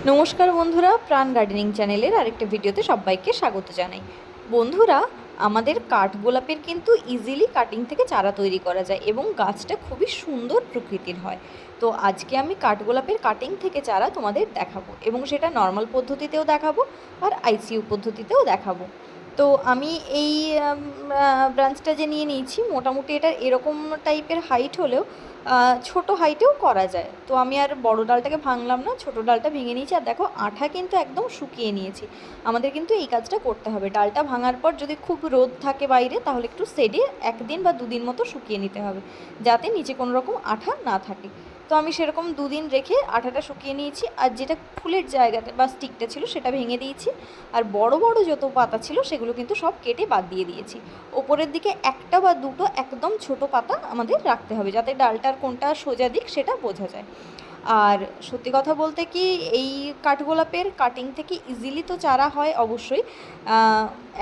নমস্কার বন্ধুরা, প্রাণ গার্ডেনিং চ্যানেলের আরেকটা ভিডিওতে সবাইকে স্বাগত জানাই। বন্ধুরা, আমাদের কাঠগোলাপের কিন্তু ইজিলি কাটিং থেকে চারা তৈরি করা যায় এবং গাছটা খুবই সুন্দর প্রকৃতির হয়। তো আজকে আমি কাঠগোলাপের কাটিং থেকে চারা তোমাদের দেখাবো এবং সেটা নর্মাল পদ্ধতিতেও দেখাবো আর আইসিইউ পদ্ধতিতেও দেখাবো। তো আমি এই ব্রাঞ্চটা যে নিয়ে নিয়েছি, মোটামুটি এটা এরকম টাইপের হাইট হলেও ছোট হাইটেও করা যায়। তো আমি আর বড় ডালটাকে ভাঙলাম না, ছোট ডালটা ভেঙে নিয়েছি। আর দেখো, আঠা কিন্তু একদম শুকিয়ে নিয়েছি। আমাদের কিন্তু এই কাজটা করতে হবে। ডালটা ভাঙার পর যদি খুব রোদ থাকে বাইরে, তাহলে একটু শেডে 1 দিন বা 2 দিন মতো শুকিয়ে নিতে হবে, যাতে নিচে কোনো রকম আঠা না থাকে। তো আমি সেরকম 2 দিন রেখে আঠাটা শুকিয়ে নিয়েছি। আর যেটা ফুলের জায়গাটা বা স্টিকটা ছিল সেটা ভেঙে দিয়েছি। আর বড় বড় যত পাতা ছিল সেগুলো কিন্তু সব কেটে বাদ দিয়ে দিয়েছি। ওপরের দিকে একটা বা দুটো একদম ছোট পাতা আমাদের রাখতে হবে, যাতে ডালটার কোনটা সোজা দিক সেটা বোঝা যায়। আর সত্যি কথা বলতে কি, এই কাঠগোলাপের কাটিং থেকে ইজিলি তো চারা হয় অবশ্যই।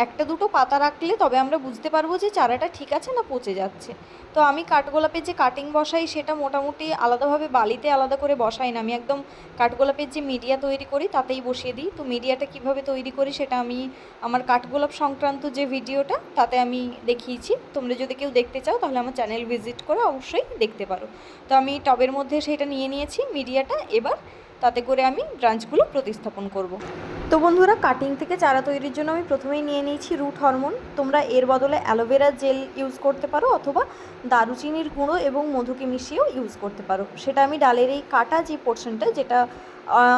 একটা দুটো পাতা রাখলে তবে আমরা বুঝতে পারবো যে চারাটা ঠিক আছে না পচে যাচ্ছে। তো আমি কাঠগোলাপের যে কাটিং বসাই সেটা মোটামুটি আলাদাভাবে বালিতে আলাদা করে বসাই না। আমি একদম কাঠগোলাপের যে মিডিয়া তৈরি করি তাতেই বসিয়ে দিই। তো মিডিয়াটা কিভাবে তৈরি করি সেটা আমি আমার কাঠগোলাপ সংক্রান্ত যে ভিডিওটা তাতে আমি দেখিয়েছি। তোমরা যদি কেউ দেখতে চাও তাহলে আমার চ্যানেল ভিজিট করে অবশ্যই দেখতে পারো। তো আমি টবের মধ্যে সেটা নিয়ে নিয়েছি মিডিয়াটা। এবার তাতে করে আমি ব্রাঞ্চগুলো প্রতিস্থাপন করব। তো বন্ধুরা, কাটিং থেকে চারা তৈরির জন্য আমি প্রথমেই নিয়ে নিয়েছি রুট হরমোন। তোমরা এর বদলে অ্যালোভেরা জেল ইউজ করতে পারো, অথবা দারুচিনির গুঁড়ো এবং মধুকে মিশিয়েও ইউজ করতে পারো। সেটা আমি ডালের এই কাটা যে পোর্শনটা, যেটা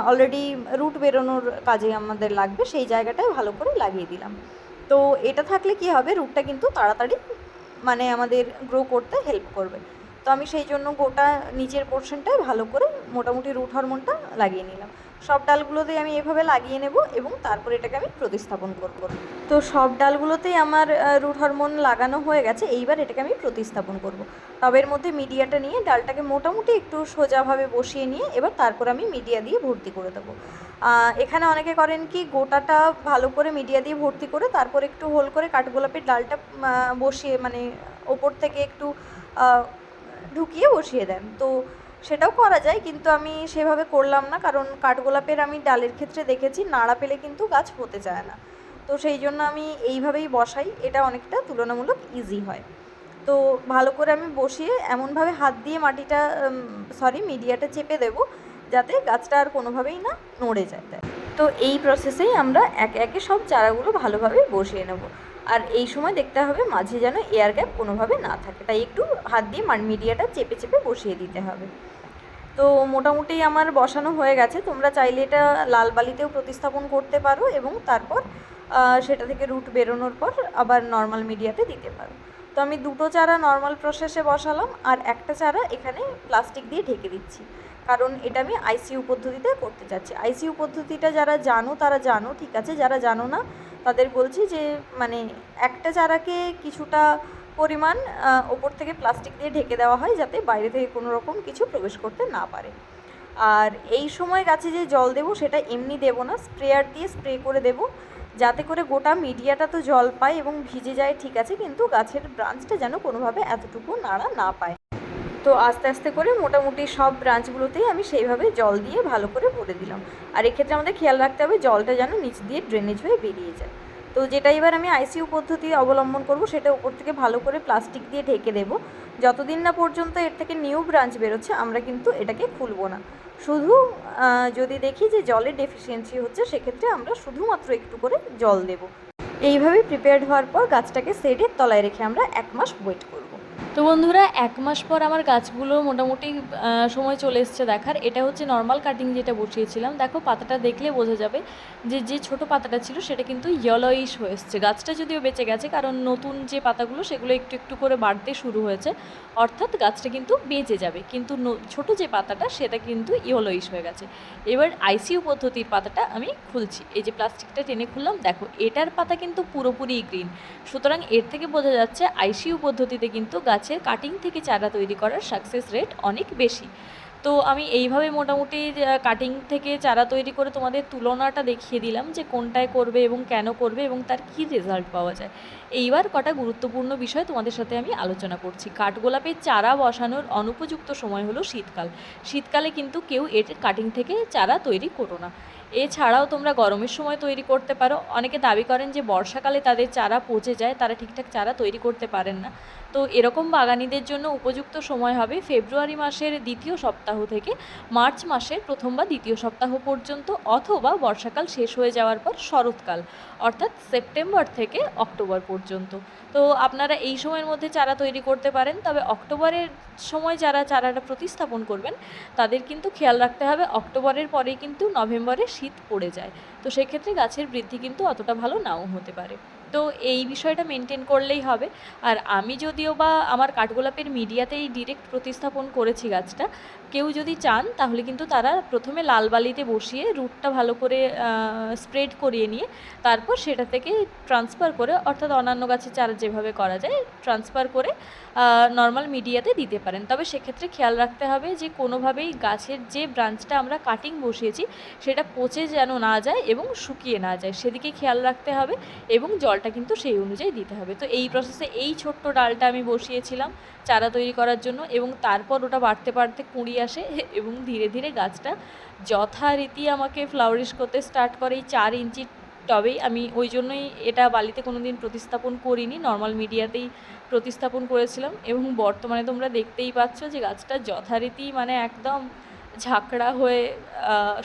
অলরেডি রুট বেরোনোর কাজে আমাদের লাগবে, সেই জায়গাটায় ভালো করে লাগিয়ে দিলাম। তো এটা থাকলে কি হবে, রুটটা কিন্তু তাড়াতাড়ি আমাদের গ্রো করতে হেল্প করবে। তো আমি সেই জন্য গোটা নিচের পোর্শনটায় ভালো করে মোটামুটি রুট হরমোনটা লাগিয়ে নিলাম। সব ডালগুলোতেই আমি এভাবে লাগিয়ে নেব এবং তারপর এটাকে আমি প্রতিস্থাপন করব। তো সব ডালগুলোতেই আমার রুট হরমোন লাগানো হয়ে গেছে। এইবার এটাকে আমি প্রতিস্থাপন করব। টবের মধ্যে মিডিয়াটা নিয়ে ডালটাকে মোটামুটি একটু সোজাভাবে বসিয়ে নিয়ে এবার তারপর আমি মিডিয়া দিয়ে ভর্তি করে দেবো। এখানে অনেকে করেন কি, গোটাটা ভালো করে মিডিয়া দিয়ে ভর্তি করে তারপর একটু হোল করে কাঠগোলাপের ডালটা বসিয়ে ওপর থেকে একটু ঢুকিয়ে বসিয়ে দেন। তো সেটাও করা যায়, কিন্তু আমি সেভাবে করলাম না, কারণ কাঠগোলাপের আমি ডালের ক্ষেত্রে দেখেছি নাড়া পেলে কিন্তু গাছ হতে চায় না। তো সেই জন্য আমি এইভাবেই বসাই, এটা অনেকটা তুলনামূলক ইজি হয়। তো ভালো করে আমি বসিয়ে এমনভাবে হাত দিয়ে মাটিটা মিডিয়াটা চেপে দেবো, যাতে গাছটা আর কোনোভাবেই না নড়ে যায়। তো এই প্রসেসেই আমরা একে একে সব চারাগুলো ভালোভাবে বসিয়ে নেব। আর এই সময় দেখতে হবে মাঝে যেন এয়ার গ্যাপ কোনোভাবে না থাকে, তাই একটু হাত দিয়ে মিডিয়াটা চেপে চেপে বসিয়ে দিতে হবে। তো মোটামুটি আমার বসানো হয়ে গেছে। তোমরা চাইলে এটা লাল বালিতেও প্রতিস্থাপন করতে পারো এবং তারপর সেটা থেকে রুট বেরোনোর পর আবার নর্মাল মিডিয়াতে দিতে পারো। তো আমি দুটো চারা নর্মাল প্রসেসে বসালাম আর একটা চারা এখানে প্লাস্টিক দিয়ে ঢেকে দিচ্ছি, কারণ এটা আমি আইসিইউ পদ্ধতিতে করতে চাচ্ছি। আইসিইউ পদ্ধতিটা যারা জানো তারা জানো, ঠিক আছে। যারা জানো না তাদের বলছি যে একটা চারাকে কিছুটা পরিমাণ ওপর থেকে প্লাস্টিক দিয়ে ঢেকে দেওয়া হয়, যাতে বাইরে থেকে কোনো রকম কিছু প্রবেশ করতে না পারে। আর এই সময় গাছে যে জল দেবো সেটা এমনি দেবো না, স্প্রেয়ার দিয়ে স্প্রে করে দেবো, যাতে করে গোটা মিডিয়াটা তো জল পায় এবং ভিজে যায়, ঠিক আছে, কিন্তু গাছের ব্রাঞ্চটা যেন কোনোভাবে এতটুকু নাড়া না পায়। তো আস্তে আস্তে করে মোটামুটি সব ব্রাঞ্চগুলোতেই আমি সেইভাবে জল দিয়ে ভালো করে ভরে দিলাম। আর এক্ষেত্রে আমাদের খেয়াল রাখতে হবে জলটা যেন নিচ দিয়ে ড্রেনেজ হয়ে বেরিয়ে যায়। তো যেটা এবার আমি আইসিইউ পদ্ধতি অবলম্বন করব, সেটা উপর থেকে ভালো করে প্লাস্টিক দিয়ে ঢেকে দেবো। যতদিন না পর্যন্ত এর থেকে নিউ ব্রাঞ্চ বেরোচ্ছে আমরা কিন্তু এটাকে খুলবো না। শুধু যদি দেখি যে জলের ডেফিসিয়েন্সি হচ্ছে, সেক্ষেত্রে আমরা শুধুমাত্র একটু করে জল দেব। এইভাবে প্রিপেয়ার্ড হওয়ার পর গাছটাকে শেডের তলায় রেখে আমরা 1 মাস ওয়েট করব। তো বন্ধুরা, 1 মাস পর আমার গাছগুলো মোটামুটি সময় চলে এসছে দেখার। এটা হচ্ছে নর্মাল কাটিং যেটা বসিয়েছিলাম। দেখো, পাতাটা দেখলে বোঝা যাবে যে ছোটো পাতাটা ছিল সেটা কিন্তু ইয়েলোইশ হয়ে এসছে। গাছটা যদিও বেঁচে গেছে, কারণ নতুন যে পাতাগুলো সেগুলো একটু একটু করে বাড়তে শুরু হয়েছে, অর্থাৎ গাছটা কিন্তু বেঁচে যাবে। কিন্তু ছোটো যে পাতাটা সেটা কিন্তু ইয়েলোইশ হয়ে গেছে। এবার আইসিইউ পদ্ধতির পাতাটা আমি খুলছি। এই যে প্লাস্টিকটা টেনে খুললাম, দেখো এটার পাতা কিন্তু পুরোপুরি গ্রিন। সুতরাং এর থেকে বোঝা যাচ্ছে আইসিইউ পদ্ধতিতে কিন্তু গাছের কাটিং থেকে চারা তৈরি করার সাকসেস রেট অনেক বেশি। তো আমি এইভাবে মোটামুটি কাটিং থেকে চারা তৈরি করে তোমাদের তুলনাটা দেখিয়ে দিলাম যে কোনটায় করবে এবং কেন করবে এবং তার কী রেজাল্ট পাওয়া যায়। এইবার কটা গুরুত্বপূর্ণ বিষয় তোমাদের সাথে আমি আলোচনা করছি। কাঠগোলাপের চারা বসানোর অনুপযুক্ত সময় হলো শীতকাল। শীতকালে কিন্তু কেউ এর কাটিং থেকে চারা তৈরি করো না। এছাড়াও তোমরা গরমের সময় তৈরি করতে পারো। অনেকে দাবি করেন যে বর্ষাকালে তাদের চারা পচে যায়, তারা ঠিকঠাক চারা তৈরি করতে পারেন না। তো এরকম বাগানীদের জন্য উপযুক্ত সময় হবে ফেব্রুয়ারি মাসের দ্বিতীয় সপ্তাহ থেকে মার্চ মাসের প্রথম বা দ্বিতীয় সপ্তাহ পর্যন্ত, অথবা বর্ষাকাল শেষ হয়ে যাওয়ার পর শরৎকাল অর্থাৎ সেপ্টেম্বর থেকে অক্টোবর পর্যন্ত। তো আপনারা এই সময়ের মধ্যে চারা তৈরি করতে পারেন। তবে অক্টোবরের সময় যারা চারাটা প্রতিস্থাপন করবেন তাদের কিন্তু খেয়াল রাখতে হবে অক্টোবরের পরেই কিন্তু নভেম্বরে শীত পড়ে যায়। তো সেক্ষেত্রে গাছের বৃদ্ধি কিন্তু অতটা ভালো নাও হতে পারে। তো এই বিষয়টা মেনটেন করলেই হবে। আর আমি যদিও বা আমার কাঠগোলাপের মিডিয়াতেই ডিরেক্ট প্রতিস্থাপন করেছি গাছটা, কেউ যদি চান তাহলে কিন্তু তারা প্রথমে লাল বালিতে বসিয়ে রুটটা ভালো করে স্প্রেড করিয়ে নিয়ে তারপর সেটা থেকে ট্রান্সফার করে, অর্থাৎ অন্যান্য গাছের চারা যেভাবে করা যায় ট্রান্সফার করে নর্মাল মিডিয়াতে দিতে পারেন। তবে সেক্ষেত্রে খেয়াল রাখতে হবে যে কোনোভাবেই গাছের যে ব্রাঞ্চটা আমরা কাটিং বসিয়েছি সেটা পচে যেন না যায় এবং শুকিয়ে না যায়, সেদিকে খেয়াল রাখতে হবে এবং জলটা কিন্তু সেই অনুযায়ী দিতে হবে। তো এই প্রসেসে এই ছোট্ট ডালটা আমি বসিয়েছিলাম চারা তৈরি করার জন্য, এবং তারপর ওটা বাড়তে বাড়তে কুঁড়ি আসে এবং ধীরে ধীরে গাছটা যথারীতি আমাকে ফ্লাওয়ারিশ করতে স্টার্ট করে। এই 4 ইঞ্চি টবেই আমি ওই জন্যই এটা বালিতে কোনো দিন প্রতিস্থাপন করিনি, নর্মাল মিডিয়াতেই প্রতিস্থাপন করেছিলাম। এবং বর্তমানে তোমরা দেখতেই পাচ্ছ যে গাছটা যথারীতি মানে একদম ঝাঁকড়া হয়ে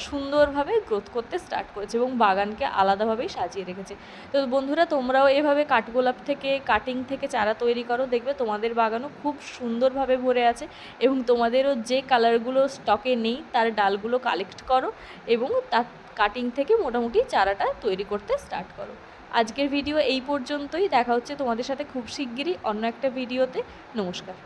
সুন্দরভাবে গ্রোথ করতে স্টার্ট করেছে এবং বাগানকে আলাদাভাবেই সাজিয়ে রেখেছে। তো বন্ধুরা, তোমরাও এভাবে কাঠগোলাপ থেকে কাটিং থেকে চারা তৈরি করো, দেখবে তোমাদের বাগানও খুব সুন্দরভাবে ভরে আছে। এবং তোমাদেরও যে কালারগুলো স্টকে নেই তার ডালগুলো কালেক্ট করো এবং তার কাটিং থেকে মোটামুটি চারাটা তৈরি করতে স্টার্ট করো। আজকের ভিডিও এই পর্যন্তই। দেখা হচ্ছে তোমাদের সাথে খুব শিগগিরই অন্য একটা ভিডিওতে। নমস্কার।